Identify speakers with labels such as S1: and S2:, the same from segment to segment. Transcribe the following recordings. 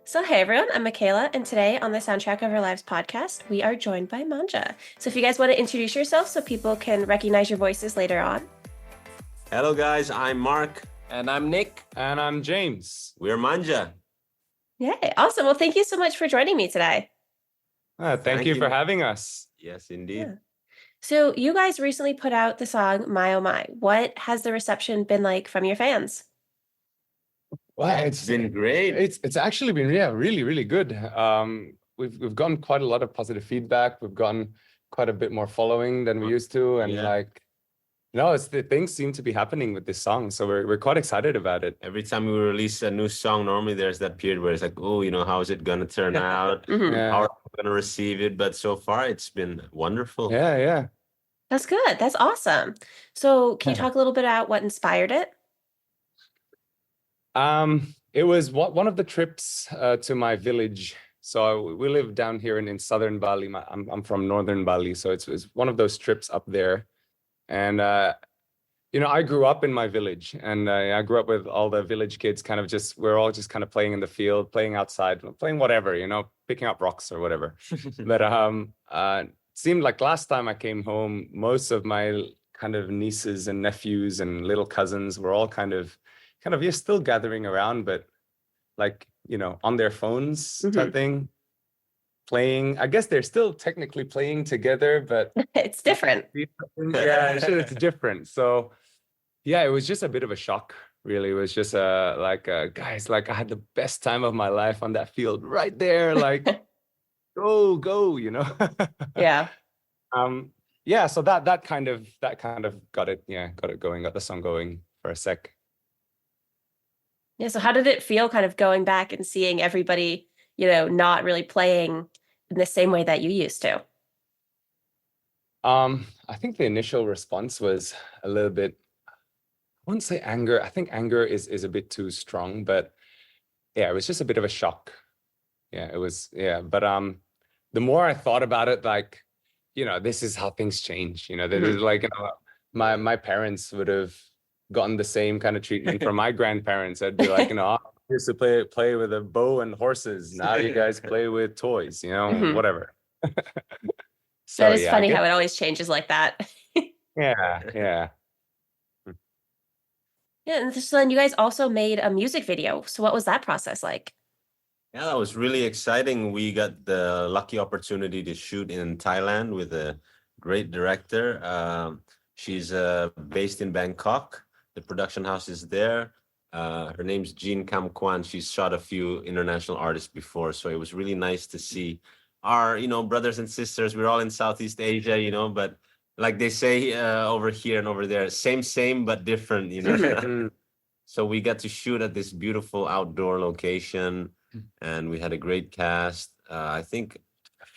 S1: So, hey everyone, I'm Mackayla, and today on the Soundtrack of Our Lives podcast, we are joined by Manja. So, if you guys want to introduce yourself so people can recognize your voices later on.
S2: Hello guys, I'm Mark.
S3: And I'm Nick.
S4: And I'm James.
S2: We're Manja.
S1: Yay, awesome. Well, thank you so much for joining me today.
S4: Thank you for having us.
S2: Yes, indeed.
S1: Yeah. So, you guys recently put out the song My Oh My. What has the reception been like from your fans?
S4: Well,
S2: it's been great.
S4: It's actually been really good. We've gotten quite a lot of positive feedback. We've gotten quite a bit more following than we used to, and things seem to be happening with this song. So we're quite excited about it.
S2: Every time we release a new song, normally there's that period where it's like, oh, how is it gonna turn out? How are we gonna receive it? But so far, it's been wonderful.
S4: Yeah.
S1: That's good. That's awesome. So, can you talk a little bit about what inspired it?
S4: It was one of the trips to my village. So we live down here in southern Bali. I'm from northern Bali, so it's one of those trips up there. And I grew up in my village, and I grew up with all the village kids. We're all just kind of playing in the field, playing outside, playing whatever, picking up rocks or whatever. But it seemed like last time I came home, most of my kind of nieces and nephews and little cousins were all kind of you're still gathering around, but on their phones type thing, playing. I guess they're still technically playing together, but
S1: it's different.
S4: Yeah, it's different. So yeah, it was just a bit of a shock, really. It was just guys, I had the best time of my life on that field right there. Go,
S1: Yeah.
S4: Yeah, so that kind of got it going, got the song going for a sec.
S1: Yeah, so how did it feel kind of going back and seeing everybody, not really playing in the same way that you used to?
S4: I think the initial response was a little bit, I wouldn't say anger. I think anger is a bit too strong, but yeah, it was just a bit of a shock. Yeah, it was, but the more I thought about it, this is how things change. This is my parents would have gotten the same kind of treatment from my grandparents. I'd be like, I used to play with a bow and horses. Now you guys play with toys, whatever.
S1: So that is funny how it always changes like that.
S4: Yeah.
S1: Yeah, and so then you guys also made a music video. So what was that process like?
S2: Yeah, that was really exciting. We got the lucky opportunity to shoot in Thailand with a great director. She's based in Bangkok. The production house is there. Her name's Jean Kam Kwan. She's shot a few international artists before, so it was really nice to see our, brothers and sisters. We're all in Southeast Asia, but like they say over here and over there, same but different, So we got to shoot at this beautiful outdoor location, and we had a great cast. I think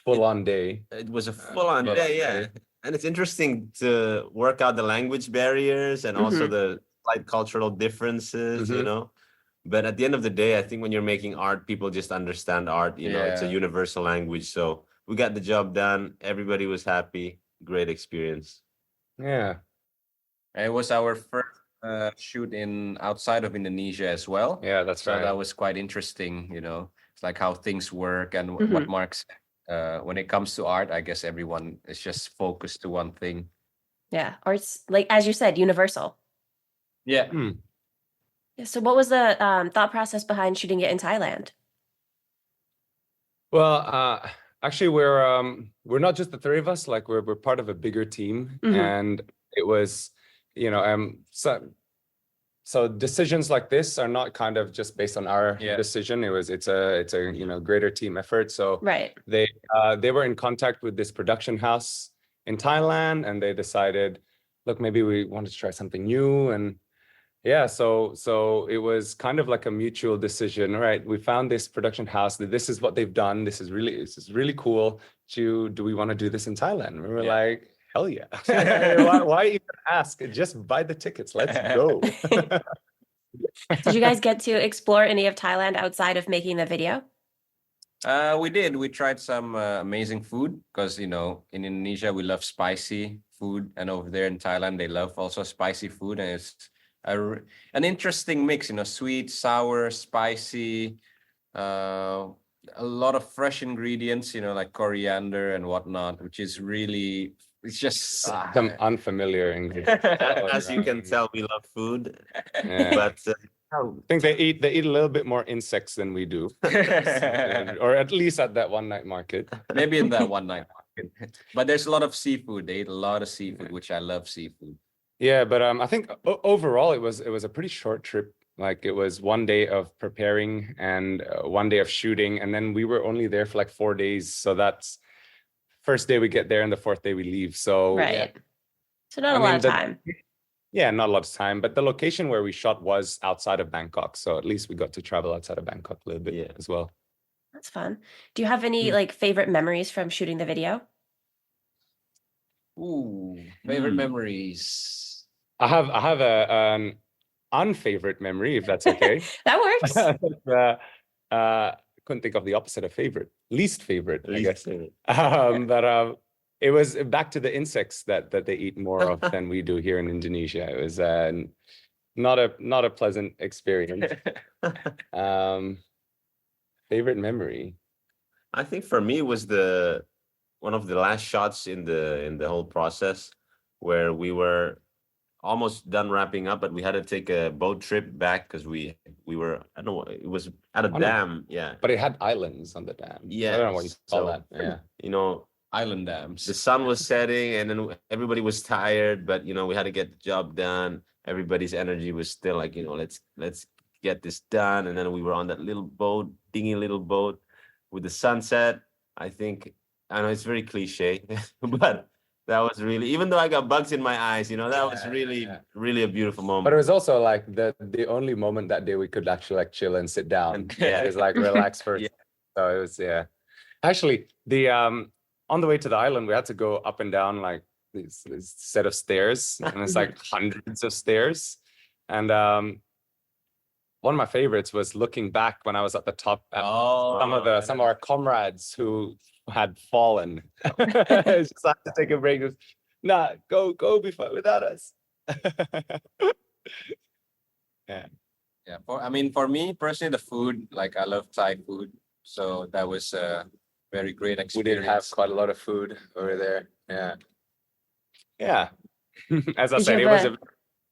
S4: full-on day.
S2: It was a full-on day, yeah. And it's interesting to work out the language barriers and also the slight cultural differences, But at the end of the day, I think when you're making art, people just understand art. It's a universal language. So we got the job done. Everybody was happy. Great experience.
S4: Yeah.
S3: It was our first shoot outside of Indonesia as well.
S4: Yeah, that's right.
S3: So that was quite interesting, It's like how things work and what Mark said. When it comes to art, I guess everyone is just focused to one thing.
S1: Yeah, art's, as you said, universal.
S3: Yeah.
S1: Yeah, so what was the thought process behind shooting it in Thailand?
S4: Well, actually, we're not just the three of us. We're part of a bigger team, and it was, so decisions like this are not kind of just based on our decision. It's a greater team effort. So
S1: right.
S4: They were in contact with this production house in Thailand, and they decided, look, maybe we want to try something new. And yeah, so it was kind of like a mutual decision. Right, we found this production house. This is what they've done. This is really cool. Do we want to do this in Thailand? We were like, hell yeah. why even ask? Just buy the tickets. Let's go.
S1: Did you guys get to explore any of Thailand outside of making the video?
S3: We did. We tried some amazing food because, in Indonesia, we love spicy food. And over there in Thailand, they love also spicy food. And it's an interesting mix, sweet, sour, spicy. A lot of fresh ingredients, like coriander and whatnot, which is really, it's just
S4: Some unfamiliar ingredients.
S2: As you can tell, we love food,
S4: Yeah.
S2: but
S4: I think they eat a little bit more insects than we do, or at least at that one night market.
S3: maybe in that one night market. But there's a lot of seafood. They eat a lot of seafood, which I love seafood.
S4: Yeah, but I think overall it was a pretty short trip. Like it was 1 day of preparing and 1 day of shooting, and then we were only there for like 4 days. So that's first day we get there and the fourth day we leave. So
S1: Right. So not
S4: I
S1: a lot
S4: mean,
S1: of
S4: the-
S1: time.
S4: yeah, not a lot of time. But the location where we shot was outside of Bangkok, so at least we got to travel outside of Bangkok a little bit
S2: Yeah.
S4: as well.
S1: That's fun. Do you have any
S4: Hmm.
S1: like favorite memories from shooting the video?
S3: Ooh, favorite memories.
S4: I have an unfavorite memory, if that's okay.
S1: That works.
S4: Couldn't think of the opposite of favorite. Least favorite, I
S2: Least
S4: guess.
S2: favorite.
S4: But it was back to the insects that they eat more of than we do here in Indonesia. It was not a pleasant experience. Favorite memory.
S2: I think for me it was one of the last shots in the whole process, where we were almost done wrapping up, but we had to take a boat trip back because we were, I don't know, it was at a
S4: On a-
S2: dam. Yeah.
S4: But it had islands on the dam. I don't know what you
S2: Yes,
S4: call
S2: so-
S4: that. Yeah.
S2: You know,
S3: Island dams.
S2: the sun was setting and then everybody was tired, but we had to get the job done. Everybody's energy was still like, let's get this done. And then we were on that little boat, dingy little boat with the sunset. I know it's very cliche, but that was really, even though I got bugs in my eyes, that was really, really a beautiful moment.
S4: But it was also like the only moment that day we could actually like chill and sit down.
S2: And-
S4: It was like relax first.
S2: Yeah.
S4: So it was Actually, the on the way to the island, we had to go up and down like this set of stairs, and it's like hundreds of stairs. And one of my favorites was looking back when I was at the top at some of our comrades who had fallen. Just had to take a break. Just, nah, go without us.
S3: Yeah. For me personally, the food, like I love Thai food. So that was a very great
S4: We
S3: experience.
S4: did have quite a lot of food over there. Yeah. Yeah. As I
S1: Did
S4: said,
S1: you
S4: it was
S1: have
S4: a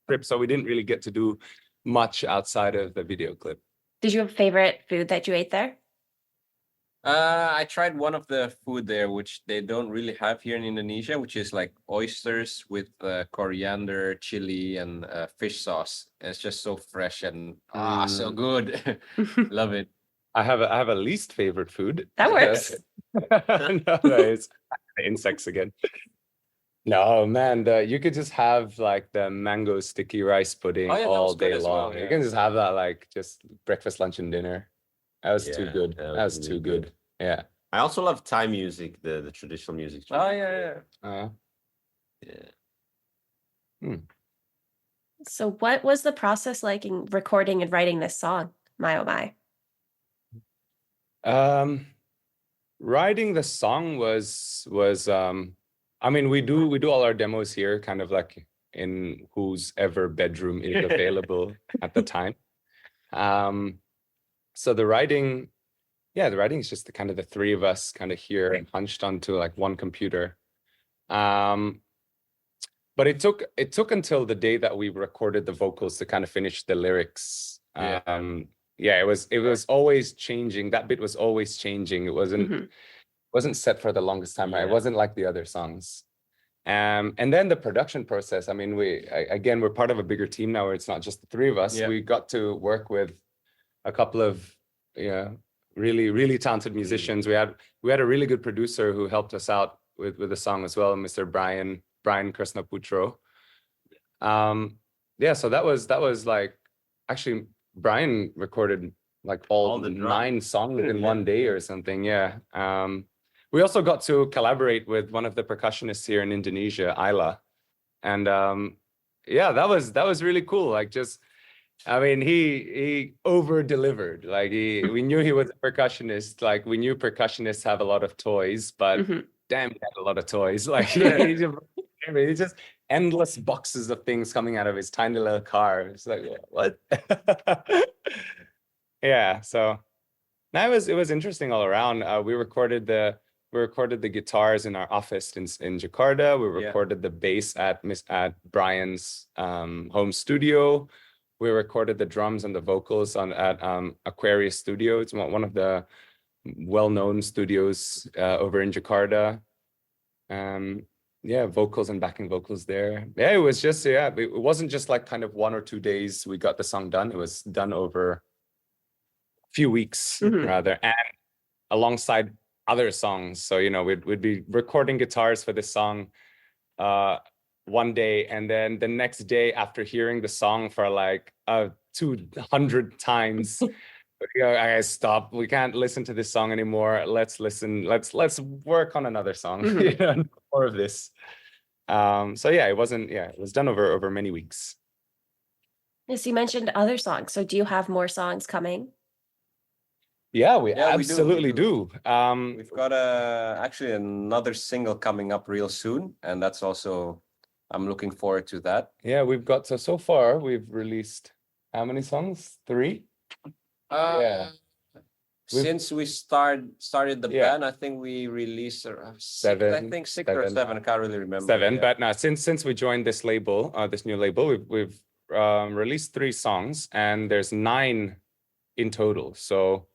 S4: trip, so we didn't really get to do much outside of the video clip.
S1: Did you have a favorite food that you ate there?
S3: I tried one of the food there, which they don't really have here in Indonesia, which is like oysters with coriander, chili, and fish sauce. And it's just so fresh and so good. Love it.
S4: I have a least favorite food.
S1: That works.
S4: No, it's insects again. No, man, you could just have like the mango sticky rice pudding
S3: Oh, yeah, that
S4: all
S3: was good
S4: day
S3: as well,
S4: long. You
S3: yeah.
S4: can just have that like just breakfast, lunch, and dinner. That was too
S2: Yeah,
S4: good.
S2: that
S4: That
S2: was
S4: was
S2: really
S4: too good. Yeah.
S2: I also love Thai music, the traditional music.
S3: Oh yeah.
S2: Yeah.
S1: So what was the process like in recording and writing this song? My oh my.
S4: Writing the song was I mean, we do all our demos here, kind of like in whose ever bedroom is available at the time. So the writing is just the kind of the three of us kind of here and hunched onto like one computer. But it took until the day that we recorded the vocals to kind of finish the lyrics. It was always changing. That bit was always changing. It wasn't set for the longest time, right? It
S2: Yeah.
S4: wasn't like the other songs. And then the production process. I mean, we're part of a bigger team now where it's not just the three of us.
S3: Yeah.
S4: We got to work with a couple of really, really talented musicians. We had a really good producer who helped us out with the song as well, Mr. Brian Krishnaputro. So that was like, actually Brian recorded like all
S2: the drums.
S4: 9 songs in one day or something. Yeah. We also got to collaborate with one of the percussionists here in Indonesia, Isla. And that was really cool. Like I mean, he over delivered. Like we knew he was a percussionist. Like we knew percussionists have a lot of toys, but damn, he had a lot of toys. Like he just endless boxes of things coming out of his tiny little car. It's like, what? Yeah. So No, it was interesting all around. We recorded the guitars in our office in Jakarta. We recorded the bass at Brian's home studio. We recorded the drums and the vocals at Aquarius Studio. It's one of the well-known studios over in Jakarta. Vocals and backing vocals there. Yeah, it was just it wasn't just like kind of 1 or 2 days we got the song done. It was done over few weeks rather, and alongside other songs. So we'd be recording guitars for this song one day, and then the next day, after hearing the song for like 200 times, I stop. We can't listen to this song anymore. Let's work on another song. More of this. It was done over many weeks.
S1: Yes, you mentioned other songs. So do you have more songs coming?
S4: Yeah, we absolutely do.
S3: We've got actually another single coming up real soon, and that's also, I'm looking forward to that.
S4: Yeah, we've got so far we've released how many songs? 3?
S3: Since we started the band, I think we released
S4: 7.
S3: I think 6 or 7. I can't really remember.
S4: 7, but now since we joined this label, this new label, we've released 3 songs, and there's 9 in total. So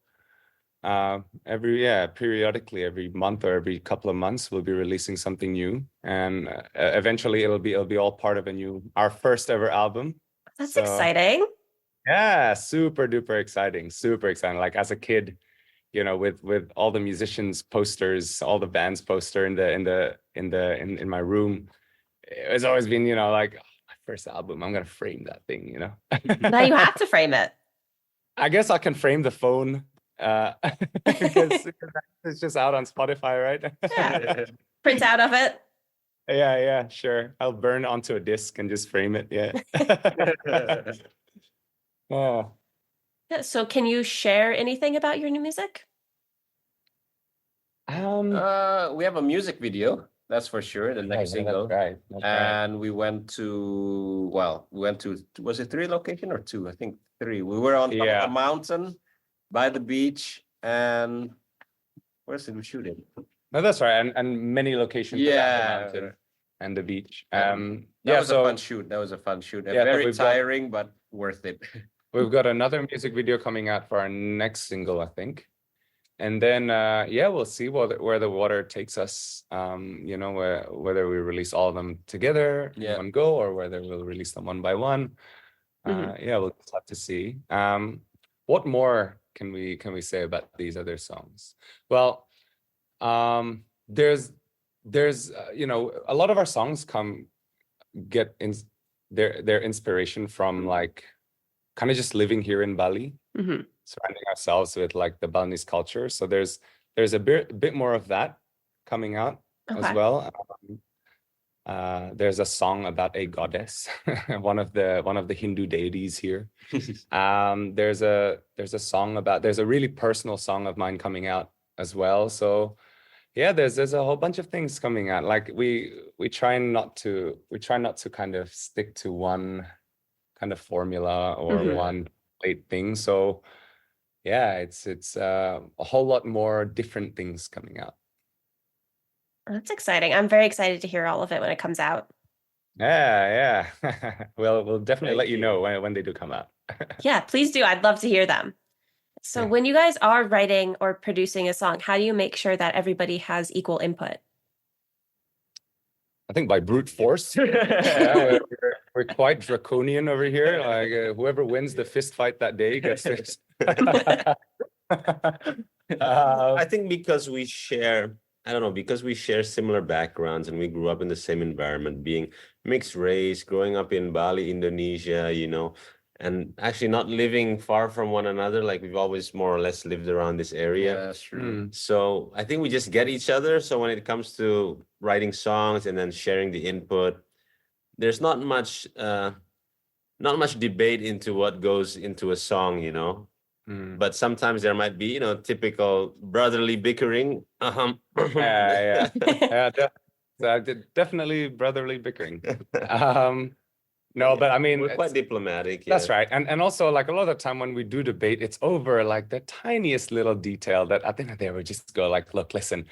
S4: periodically, every month or every couple of months, we'll be releasing something new, and eventually it'll be all part of our first ever album.
S1: That's exciting.
S4: Yeah, super duper exciting, super exciting. Like as a kid, with all the musicians' posters, all the band's poster in my room, it's always been like, my first album, I'm gonna frame that thing.
S1: Now you have to frame it.
S4: I guess I can frame the phone. Because it's just out on Spotify, right?
S1: Yeah. Print out of it.
S4: Yeah, sure. I'll burn onto a disc and just frame it. Yeah. Oh.
S1: Yeah, so can you share anything about your new music?
S3: We have a music video, that's for sure, the next single.
S4: That's right.
S3: We went to, was it 3 location or 2? I think 3. We were on top of a mountain by the beach, and where did we shoot it?
S4: No, that's right, and many locations around the mountain and the beach.
S3: That was a fun shoot. Very tiring, but worth it.
S4: We've got another music video coming out for our next single, I think, and then we'll see where the water takes us. Whether we release all of them together in one go, or whether we'll release them one by one. We'll just have to see. What more can we say about these other songs? Well, there's a lot of our songs get their inspiration from like kind of just living here in Bali, surrounding ourselves with like the Balinese culture. So there's a bit more of that coming out as well. There's a song about a goddess, one of the Hindu deities here. There's a really personal song of mine coming out as well. So yeah, there's a whole bunch of things coming out. Like we try not to kind of stick to one kind of formula or one late thing. So yeah, it's a whole lot more different things coming out.
S1: That's exciting. I'm very excited to hear all of it when it comes out.
S4: Yeah. Well, we'll definitely let you know when they do come out.
S1: Yeah, please do. I'd love to hear them. So when you guys are writing or producing a song, how do you make sure that everybody has equal input?
S4: I think by brute force. We're quite draconian over here. Like whoever wins the fist fight that day gets this.
S2: I think because we share similar backgrounds and we grew up in the same environment, being mixed race, growing up in Bali, Indonesia, and actually not living far from one another. Like we've always more or less lived around this area.
S3: Yeah, that's true.
S2: So I think we just get each other. So when it comes to writing songs and then sharing the input, there's not much debate into what goes into a song, But sometimes there might be, typical brotherly bickering.
S4: Definitely brotherly bickering. No, but I mean,
S2: We're quite
S4: it's-
S2: diplomatic.
S4: that's
S2: yeah.
S4: right. And also like a lot of the time when we do debate, it's over like the tiniest little detail that at the end of the day we just go like, look, listen,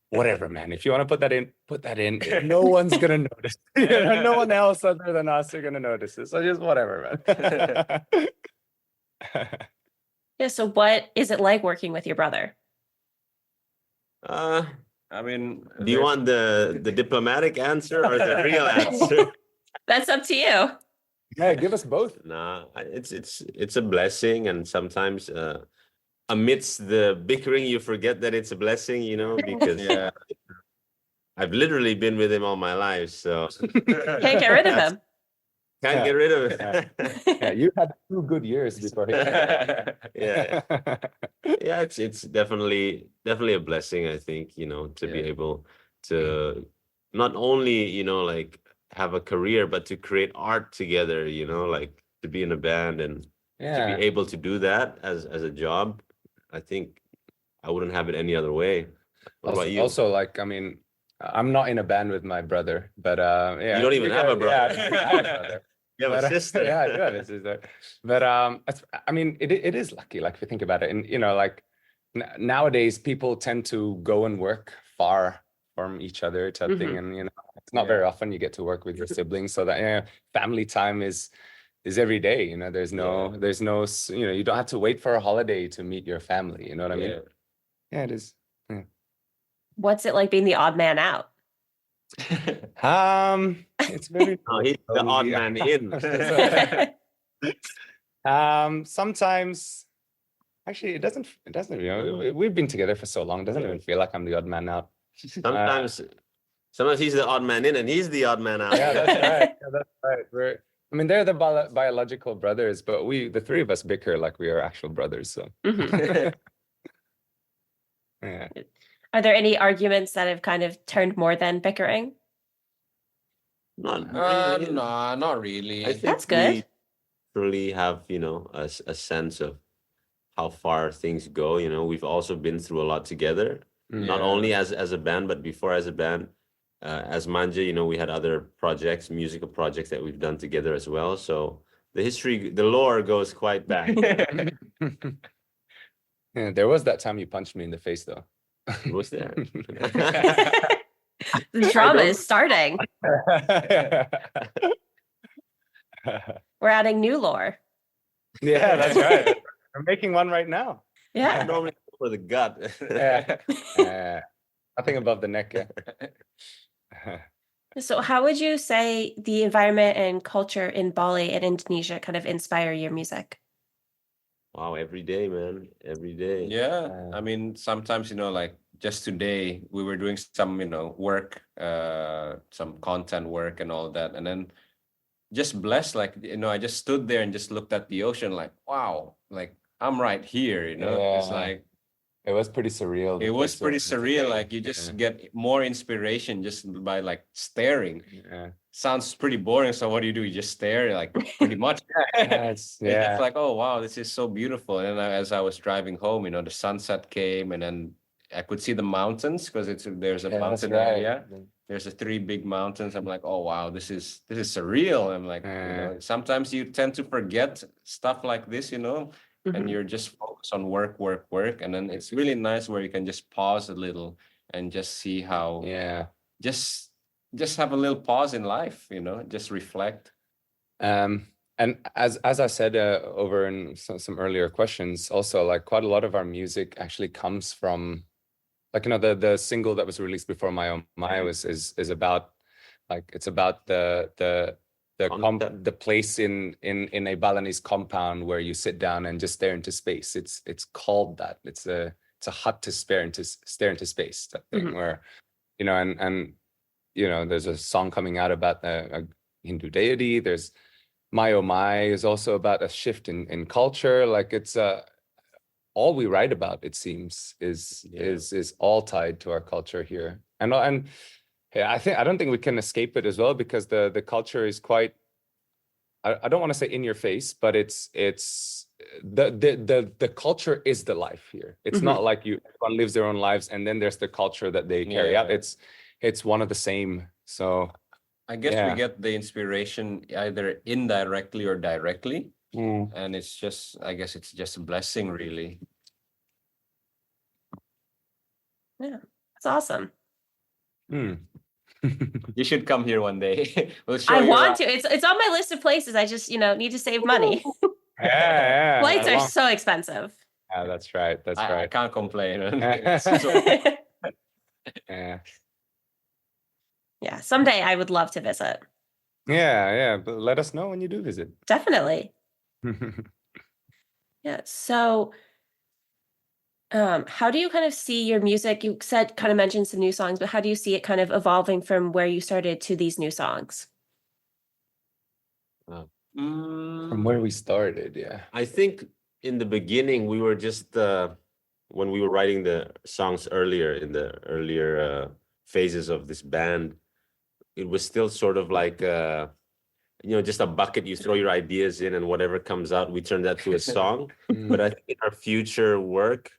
S4: whatever, man. If you want to put that in, put that in. No one's gonna notice. You know, no one else other than us are gonna notice it. So just whatever, man.
S1: Yeah. So what is it like working with your brother?
S2: Uh,
S3: I mean,
S2: do you want the diplomatic answer or the real answer?
S1: That's up to you.
S4: Yeah, give us both.
S2: Nah, it's a blessing, and sometimes amidst the bickering, you forget that it's a blessing, you know, because
S3: Yeah.
S2: I've literally been with him all my life, so
S1: Can't get rid of him.
S2: can't
S4: Yeah.
S2: get rid of it.
S4: Yeah, you had 2 good years before he.
S2: Yeah, yeah, it's definitely a blessing, I think, you know, to be
S3: Yeah.
S2: able to not only, you know, like have a career, but to create art together, you know, like to be in a band and to
S4: Yeah.
S2: be able to do that as a job. I think I wouldn't have it any other way. What about you?
S4: Also, like, I mean, I'm not in a band with my brother, but yeah.
S2: You don't even have a brother.
S4: Yeah, I don't have a brother.
S2: You have a
S4: But,
S2: sister.
S4: yeah, I do have a sister. But I mean, it is lucky, like if you think about it, and you know, like nowadays people tend to go and work far from each other, type thing, and you know, it's not very often you get to work with your siblings, so that family time is every day. You know, there's no, you know, you don't have to wait for a holiday to meet your family. You know what I mean? Yeah, it is.
S1: What's it like being the odd man out?
S4: It's very.
S2: Oh, he's the odd
S4: lonely.
S2: man in.
S4: Sometimes, actually, it doesn't. You know, we've been together for so long. It doesn't even feel like I'm the odd man out.
S2: Sometimes he's the odd man in, and he's the odd man out.
S4: Yeah, that's right. Yeah, that's right. I mean, they're the biological brothers, but the 3 of us bicker like we are actual brothers. So.
S1: Mhm.
S4: Yeah.
S1: Are there any arguments that have kind of turned more than bickering?
S2: Not really.
S3: No, not really.
S2: I think
S1: That's good.
S2: we truly have, you know, a sense of how far things go. You know, we've also been through a lot together, not
S3: Yeah.
S2: only as a band, but before as a band. As Manja, you know, we had other projects, musical projects that we've done together as well. So the lore goes quite back.
S4: Yeah, there was that time you punched me in the face, though.
S2: Was there?
S1: The drama is starting. We're adding new lore.
S4: Yeah, that's right. We're making one right now.
S2: I
S1: Yeah.
S2: normally go for the gut.
S4: Yeah. Nothing above the neck. Yeah.
S1: So how would you say the environment and culture in Bali and Indonesia kind of inspire your music?
S2: Wow, every day, man. Every day.
S3: Yeah, I mean, sometimes, you know, like just today we were doing some, you know, work, some content work and all that. And then just blessed, like, you know, I just stood there and just looked at the ocean like, wow, like I'm right here, you know, it's
S4: Yeah.
S3: like,
S4: It was pretty surreal.
S3: it was pretty surreal. Like you just get more inspiration just by like staring.
S4: Yeah.
S3: Sounds pretty boring. So what do? You just stare, like pretty much.
S4: It's, yeah.
S3: It's like, oh wow, this is so beautiful. And then as I was driving home, you know, the sunset came, and then I could see the mountains because there's a
S4: Yeah, that's
S3: mountain
S4: right.
S3: area. There's 3 big mountains. I'm like, oh wow, this is surreal. I'm like, you know, sometimes you tend to forget stuff like this, you know, and you're just focused on work, and then it's really nice where you can just pause a little and just see how,
S4: Yeah.
S3: just have a little pause in life, you know, just reflect.
S4: And as I said over in some earlier questions, also like quite a lot of our music actually comes from, like, you know, the single that was released before My Oh My is about, like, it's about the place in a Balinese compound where you sit down and just stare into space. It's called that. It's a hut to stare into space, that thing, where, you know, and you know, there's a song coming out about a Hindu deity. There's My Oh My is also about a shift in culture. Like, it's all we write about, it seems, is all tied to our culture here. And yeah, I don't think we can escape it as well, because the culture is quite, I don't want to say in your face, but it's the culture is the life here. It's not like everyone lives their own lives and then there's the culture that they carry out. It's one of the same. So
S3: I guess
S4: Yeah.
S3: we get the inspiration either indirectly or directly. And it's just, I guess it's just a blessing, really.
S1: It's awesome.
S3: You should come here one day. We'll show
S1: I
S3: you
S1: want
S3: around.
S1: to. It's on my list of places. I just, need to save money.
S4: Yeah,
S1: Flights are
S4: long-
S1: so expensive.
S4: Yeah, that's right. That's
S3: I
S4: right.
S3: can't complain. It's so-
S4: Yeah.
S1: Yeah, someday I would love to visit.
S4: Yeah. But let us know when you do visit.
S1: Definitely. Yeah. So, how do you kind of see your music? You kind of mentioned some new songs, but how do you see it kind of evolving from where you started to these new songs?
S4: From where we started, yeah.
S2: I think in the beginning we were just when we were writing the songs earlier in the earlier phases of this band, it was still sort of like just a bucket. You throw your ideas in, and whatever comes out, we turn that to a song. But I think in our future work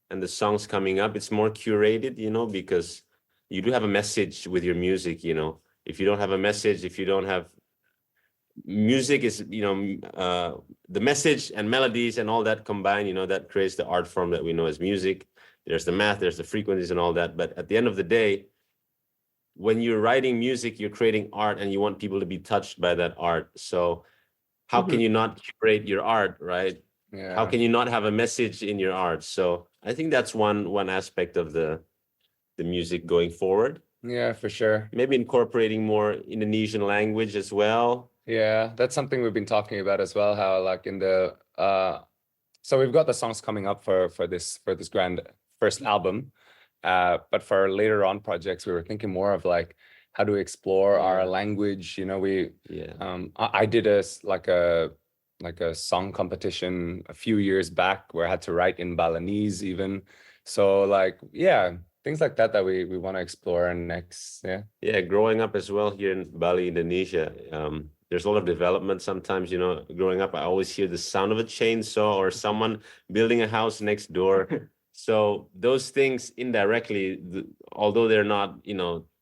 S2: and the songs coming up, it's more curated, because you do have a message with your music. If you don't have a message, if you don't have music, is the message and melodies and all that combined, that creates the art form that we know as music. There's the math, there's the frequencies and all that, but at the end of the day, when you're writing music, you're creating art, and you want people to be touched by that art. So how can you not curate your art, right?
S4: Yeah.
S2: How can you not have a message in your art? So I think that's one aspect of the music going forward.
S4: Yeah, for sure.
S2: Maybe incorporating more Indonesian language as well.
S4: Yeah, that's something we've been talking about as well, how like in the so we've got the songs coming up for this grand first album. But for later on projects, we were thinking more of like how do we explore our language? I did a song competition a few years back where I had to write in Balinese even. So things like that we want to explore next.
S2: Yeah, growing up as well here in Bali, Indonesia, there's a lot of development sometimes. Growing up, I always hear the sound of a chainsaw or someone building a house next door. So those things indirectly, although they're not,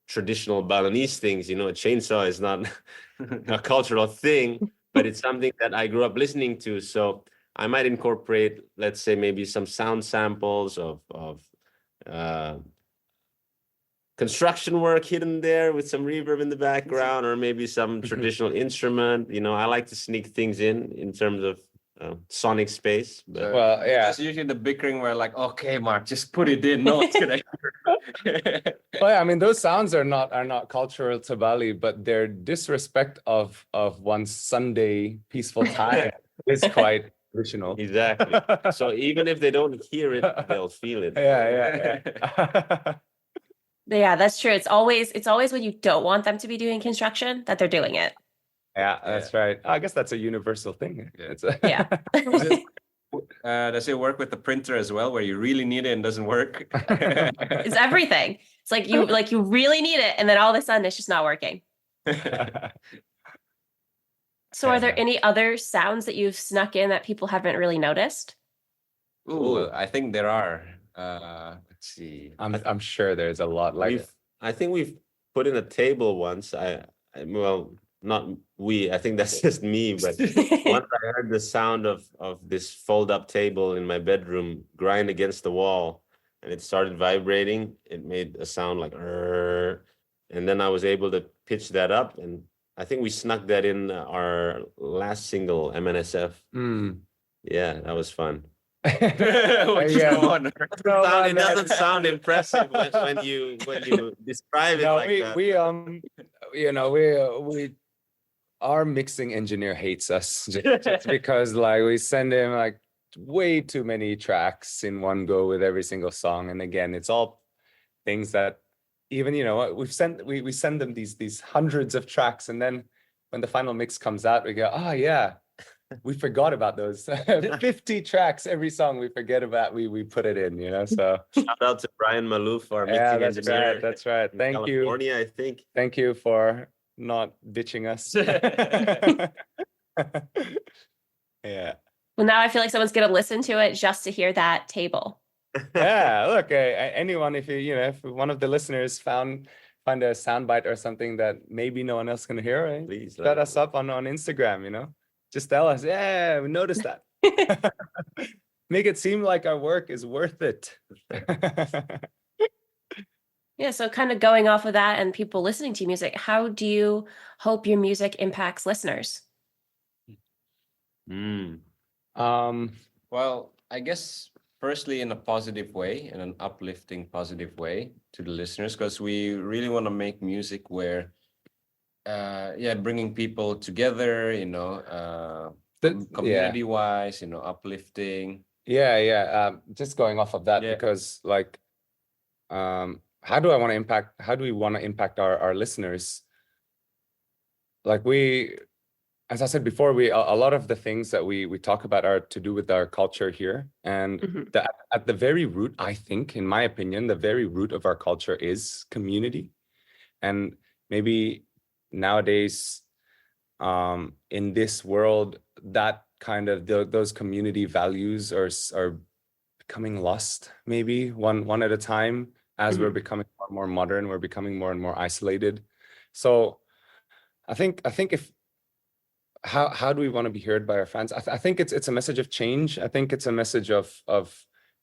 S2: traditional Balinese things, a chainsaw is not a cultural thing, but it's something that I grew up listening to. So I might incorporate, let's say, maybe some sound samples of construction work hidden there with some reverb in the background, or maybe some traditional instrument. I like to sneak things in terms of sonic space. But
S4: Well, yeah.
S3: That's usually the bickering where like, okay, Mark, just put it in. No one's gonna hear.
S4: Well, I mean, those sounds are not cultural to Bali, but their disrespect of one's Sunday peaceful time is quite traditional.
S2: exactly. So even if they don't hear it, they'll feel it.
S4: Yeah.
S1: Yeah, that's true. It's always when you don't want them to be doing construction that they're doing it.
S4: Yeah, that's right. I guess that's a universal thing.
S1: Yeah.
S3: Does it work with the printer as well, where you really need it and doesn't work?
S1: It's everything. It's like you really need it, and then all of a sudden it's just not working. So are there any other sounds that you've snuck in that people haven't really noticed?
S3: Ooh, I think there are. Let's see.
S4: I'm sure there's a lot
S2: I think we've put in a table once. Not we, I think that's just me, but once I heard the sound of this fold-up table in my bedroom grind against the wall, and it started vibrating. It made a sound like and then I was able to pitch that up, and I think we snuck that in our last single, MNSF. Yeah, that was fun.
S3: It
S2: doesn't sound impressive when you describe it like that.
S4: Our mixing engineer hates us just because we send him way too many tracks in one go with every single song, and again, it's all things that even we send them these hundreds of tracks, and then when the final mix comes out, we go, oh yeah, we forgot about those 50 tracks. Every song we forget about, we put it in, so
S2: shout out to Brian Maloof, our mixing engineer.
S4: That's right. Thank you.
S2: California, I think.
S4: Thank you for not ditching us. Yeah.
S1: Well, now I feel like someone's gonna listen to it just to hear that table.
S4: Yeah. Look, anyone, if if one of the listeners found find a soundbite or something that maybe no one else can hear, right?
S2: Please
S4: Set us up on Instagram, you know? Just tell us, yeah, we noticed that. Make it seem like our work is worth it.
S1: Yeah, so kind of going off of that and people listening to music, how do you hope your music impacts listeners?
S3: Well, I guess firstly in a positive way, in an uplifting, positive way to the listeners, because we really want to make music where, bringing people together, you know, community-wise, you know, uplifting.
S4: Just going off of that, because like, how do we want to impact our listeners? Like as I said before, a lot of the things that we talk about are to do with our culture here. And at the very root, I think, in my opinion, the very root of our culture is community. And maybe nowadays, in this world, that kind of those community values are becoming lost, maybe one at a time. As we're becoming more and more modern, we're becoming more and more isolated. So I think if how do we want to be heard by our fans? I think it's a message of change. I think it's a message of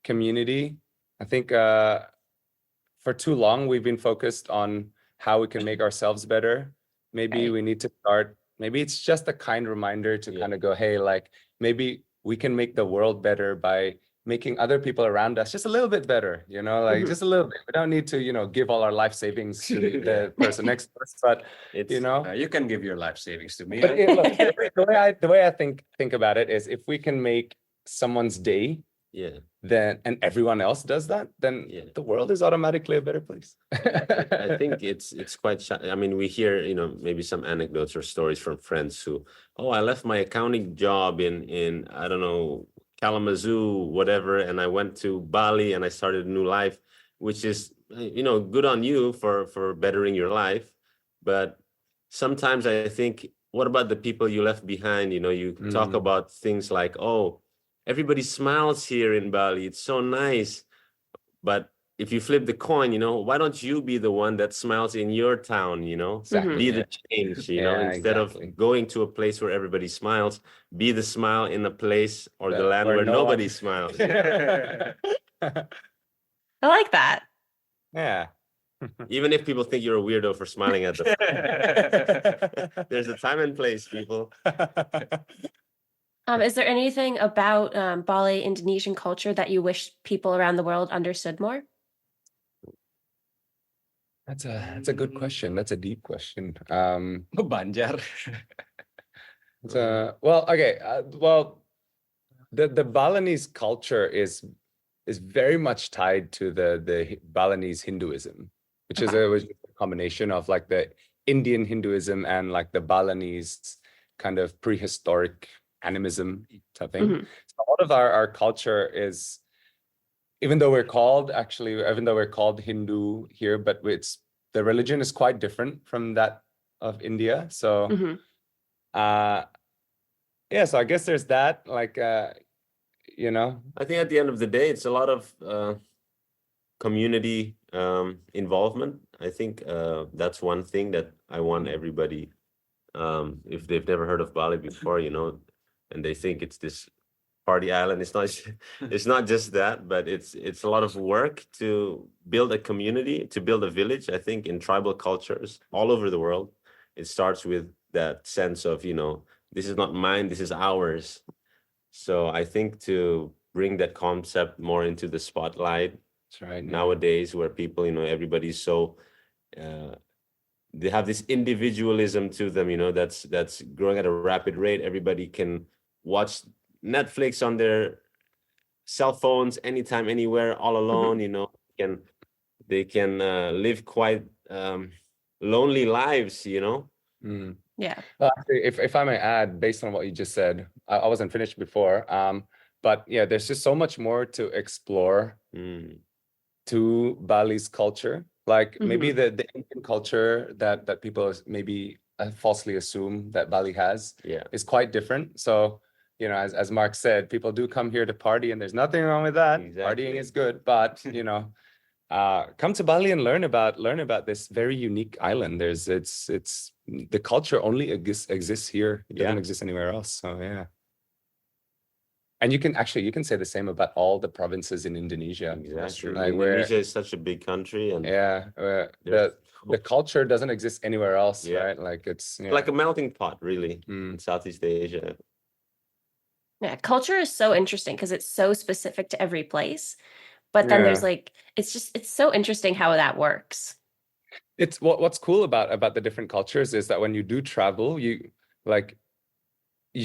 S4: community. I think for too long we've been focused on how we can make ourselves better. Maybe we need to start. Maybe it's just a kind reminder to kind of go, hey, like maybe we can make the world better by making other people around us just a little bit better, you know, like just a little bit. We don't need to, you know, give all our life savings to the person next to us, but you know,
S3: you can give your life savings to me.
S4: But the way I think about it is, if we can make someone's day, then and everyone else does that, then the world is automatically a better place.
S2: I think it's quite. I mean, we hear, you know, maybe some anecdotes or stories from friends who, oh, I left my accounting job in I don't know, Kalamazoo, whatever, and I went to Bali and I started a new life, which is, you know, good on you for bettering your life. But sometimes I think, what about the people you left behind? You know, you talk about things like, oh, everybody smiles here in Bali, it's so nice. But if you flip the coin, you know, why don't you be the one that smiles in your town, you know? Be the change, you know, instead of going to a place where everybody smiles, be the smile in a place or the land where nobody smiles.
S1: I like that.
S4: Yeah.
S2: Even if people think you're a weirdo for smiling at them. There's a time and place, people.
S1: Is there anything about Bali Indonesian culture that you wish people around the world understood more?
S4: That's a good question. That's a deep question.
S3: Banjar.
S4: Well, okay. The Balinese culture is very much tied to the Balinese Hinduism, which is a combination of like the Indian Hinduism and like the Balinese kind of prehistoric animism type thing. So a lot of our culture is, even though we're called Hindu here, but the religion is quite different from that of India. So so I guess there's that, like you know.
S2: I think at the end of the day, it's a lot of community involvement. I think that's one thing that I want everybody, if they've never heard of Bali before, you know, and they think it's this party island. It's not just that, but it's a lot of work to build a community, to build a village. I think in tribal cultures all over the world, it starts with that sense of, you know, this is not mine, this is ours. So I think to bring that concept more into the spotlight.
S4: That's right.
S2: Nowadays, where people, you know, everybody's so they have this individualism to them, you know, that's growing at a rapid rate. Everybody can watch Netflix on their cell phones anytime, anywhere, all alone. You know, they can live quite lonely lives, you know.
S1: Yeah.
S4: Well, actually, if I may add, based on what you just said, I wasn't finished before, but yeah, there's just so much more to explore to Bali's culture. Like maybe the Indian culture that people maybe falsely assume that Bali has is quite different. So, you know, as Mark said, people do come here to party, and there's nothing wrong with that. Partying is good, but you know, come to Bali and learn about this very unique island. It's the culture only exists here. It doesn't exist anywhere else. So yeah. And you can say the same about all the provinces in Indonesia.
S2: Exactly.
S4: Like
S2: Indonesia is such a big country, and
S4: the culture doesn't exist anywhere else, right? Like it's
S2: like a melting pot, really, in Southeast Asia.
S1: Yeah, culture is so interesting because it's so specific to every place. But then there's like, it's so interesting how that works.
S4: It's what's cool about the different cultures is that when you do travel, you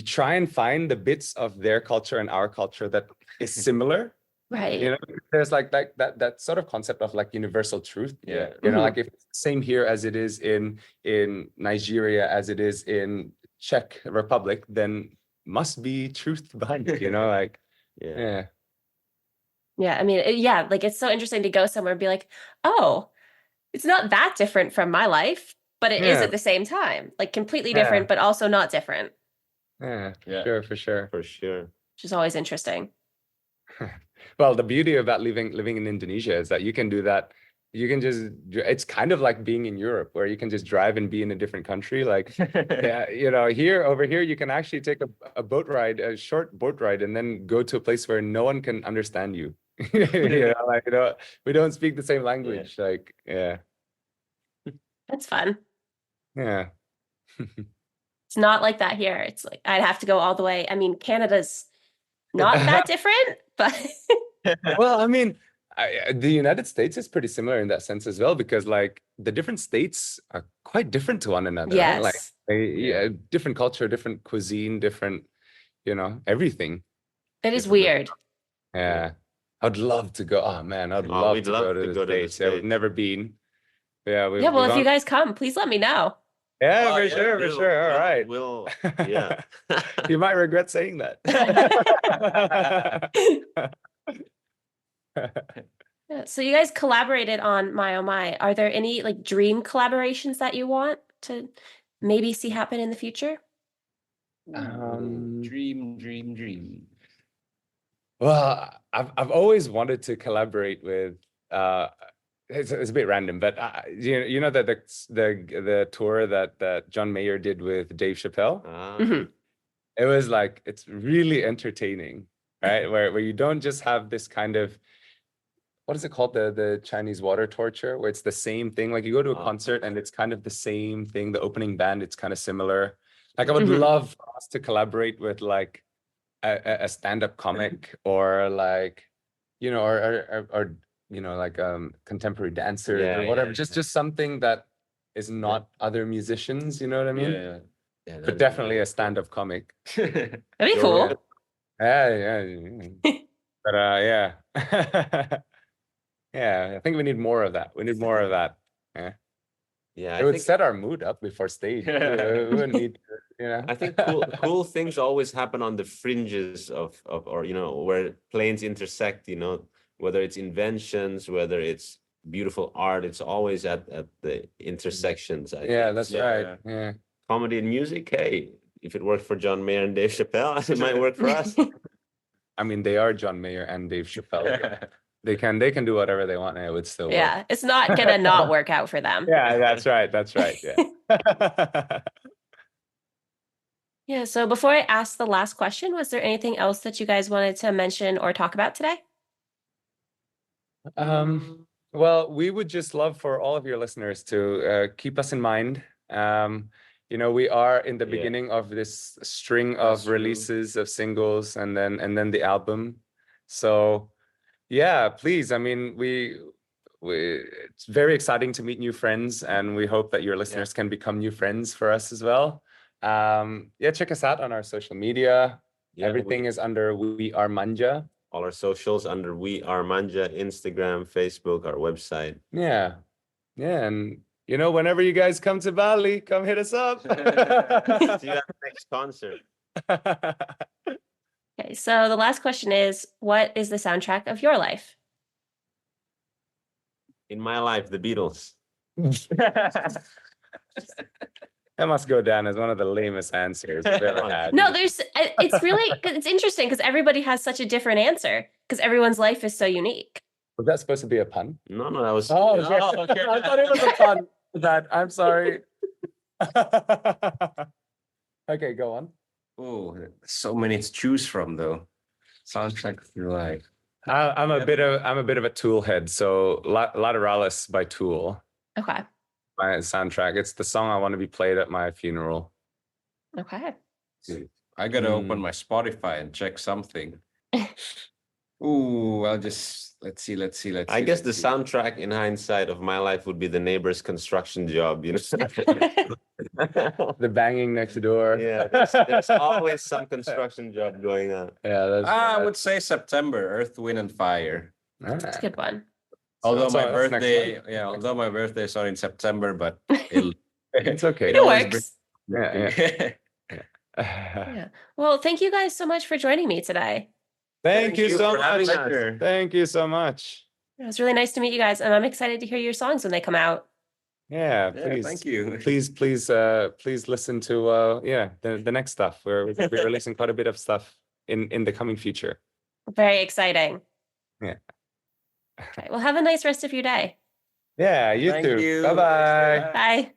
S4: try and find the bits of their culture and our culture that is similar.
S1: Right.
S4: You know, there's like that sort of concept of like universal truth.
S3: Yeah.
S4: You know, like if it's the same here as it is in Nigeria, as it is in Czech Republic, then must be truth behind it, you know, like
S1: Yeah, I mean, like it's so interesting to go somewhere and be like, oh, it's not that different from my life, but it is at the same time, like completely different, but also not different.
S4: Yeah, for sure.
S1: Which is always interesting.
S4: Well, the beauty about living in Indonesia is that you can do that. You can just, it's kind of like being in Europe where you can just drive and be in a different country. Like, you know, over here, you can actually take a boat ride, a short boat ride, and then go to a place where no one can understand you. You know, like, you know, we don't speak the same language. Like,
S1: That's fun.
S4: Yeah.
S1: It's not like that here. It's like, I'd have to go all the way. I mean, Canada's not that different, but.
S4: Well, I mean, the United States is pretty similar in that sense as well, because like the different states are quite different to one another.
S1: Yes.
S4: Right? Like different culture, different cuisine, different, you know, everything.
S1: It is weird.
S4: Yeah. I'd love to go. Oh man, I'd love to go to the States. I've never been. Yeah.
S1: Well, if you guys come, please let me know.
S4: Yeah, for sure. All right.
S2: Yeah.
S4: You might regret saying that.
S1: So you guys collaborated on My Oh My. Are there any like dream collaborations that you want to maybe see happen in the future?
S3: Dream.
S4: Well, I've always wanted to collaborate with. It's a bit random, but you know that the tour that John Mayer did with Dave Chappelle. It was like, it's really entertaining, right? Where you don't just have this kind of, what is it called, the Chinese water torture, where it's the same thing. Like you go to a concert and it's kind of the same thing. The opening band, it's kind of similar. Like I would love for us to collaborate with like a stand-up comic or like, you know, or you know, like contemporary dancer or whatever. Just something that is not other musicians. You know what I mean?
S3: Yeah.
S4: But definitely a stand-up comic.
S1: That'd be cool.
S4: Yeah. But yeah. Yeah, I think we need more of that. Yeah. It would set our mood up before stage. We wouldn't need, you know.
S2: I think cool things always happen on the fringes of or you know, where planes intersect, you know, whether it's inventions, whether it's beautiful art, it's always at the intersections. I think.
S4: That's right. Yeah.
S2: Comedy and music, hey, if it worked for John Mayer and Dave Chappelle, it might work for us.
S4: I mean, they are John Mayer and Dave Chappelle. They can do whatever they want and it would still work.
S1: Yeah, it's not gonna not work out for them.
S4: Yeah, that's right. Yeah.
S1: Yeah, so before I ask the last question, was there anything else that you guys wanted to mention or talk about today?
S4: Well, we would just love for all of your listeners to keep us in mind. You know, we are in the beginning of this string of releases of singles and then the album. So yeah, please. I mean, it's very exciting to meet new friends, and we hope that your listeners can become new friends for us as well. Check us out on our social media. Everything is under We Are Manja.
S2: All our socials under We Are Manja, Instagram, Facebook, our website.
S4: Yeah, and you know, whenever you guys come to Bali, come hit us up.
S2: See you at the next concert.
S1: Okay, so the last question is, what is the soundtrack of your life?
S2: In my life, the Beatles.
S4: That must go down as one of the lamest answers I've ever had.
S1: No, it's really, it's interesting because everybody has such a different answer because everyone's life is so unique.
S4: Was that supposed to be a pun?
S2: No, that was.
S4: Oh, okay.
S2: okay.
S4: I thought it was a pun. That I'm sorry. Okay, go on.
S3: Oh, so many to choose from though. Soundtrack of your life.
S4: I'm a bit of a Tool head. So Lateralis by Tool,
S1: Okay.
S4: my soundtrack. It's the song I want to be played at my funeral.
S1: Okay.
S3: I gotta open my Spotify and check something. Ooh, I'll just let's see.
S2: I guess the soundtrack in hindsight of my life would be the neighbor's construction job, you know.
S4: The banging next door.
S2: Yeah, there's always some construction job going on.
S4: Yeah,
S3: I would say September, Earth, Wind, and Fire.
S1: That's a good one.
S3: Although my
S4: that's next
S3: birthday,
S4: month.
S3: yeah, although my birthday is not in September, but it'll,
S4: It's okay.
S1: It
S3: always
S1: works.
S4: Yeah,
S1: Yeah. Well, thank you guys so much for joining me today.
S4: Thank you so
S2: for having
S4: much.
S2: us.
S4: Thank you so much.
S1: It was really nice to meet you guys, and I'm excited to hear your songs when they come out.
S4: Yeah,
S3: Yeah,
S4: please.
S3: thank you.
S4: Please listen to the next stuff. We're releasing quite a bit of stuff in the coming future.
S1: Very exciting.
S4: Yeah.
S1: Okay. Well, have a nice rest of your day.
S4: Yeah, you
S3: Thank
S4: too.
S3: you.
S4: Bye bye.
S1: Bye.